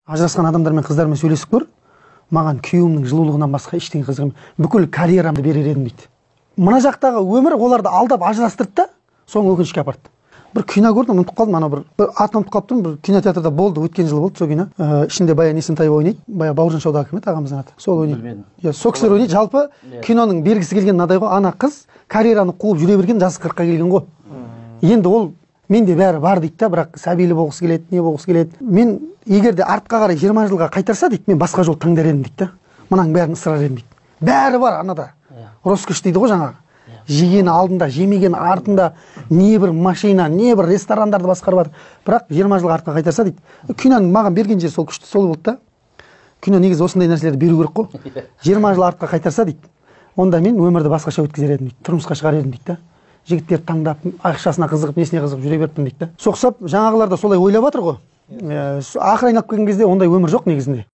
Ажырасқан адамдармен қыздармен сөйлесіп көр, маған күйеуімнің жылулығынан басқа ештеңе қызық емес. Бүкіл карьерамды берер едім дейді. Мына жақтағы өмір оларды алдап ажырастырды да, соны өкінішке апарды. Бір кино көрдім, ұмытып қалдым, ана бір атын ұмытып қалыптым, бір кинотеатрда болды, өткен жыл болды сол кино. Ішінде Баян Есентаева ойнайды, Бауыржан Шаудаков кім еді ағамыздың аты? Сол ойнайды. Иә, сол кісілер ойнайды. Жалпы киноның бергісі келген мынадай ғой, ана қыз карьераны қуып жүре берген, жасы 40-қа келген ғой. Енді ол менде бәрі бар дейді да, бірақ сәбилі болғысы келеді, не болғысы келеді. Мен егер де артқа қарай 20 жылға қайтарса дейді, мен басқа жол таңдар едім дейді да. Мынаның бәрін ысырар едім дейді. Бәрі бар анада. Роскош дейді ғой жаңағы. Жегені алдында, жемеген артында, не бір машина, не бір ресторандарды басқарып жатыр. Бірақ 20 жылға артқа қайтарса дейді. Киноның маған берген жері сол күшті сол болды да. Кино негізі осындай нәрселерді беру керек қой. 20 жыл артқа қайтарса дейді. Онда мен өмірді басқаша өткізер едім дейді. Тұрмысқа шығар едім дейді да. Жігіттерді таңдап, ақшасына қызығып, несіне қызығып жүре беріппін дейді да. Соқсап, жаңағылар да солай ойлап жатыр ғой. Ақыр айналып келген кезде ондай өмір жоқ негізінде.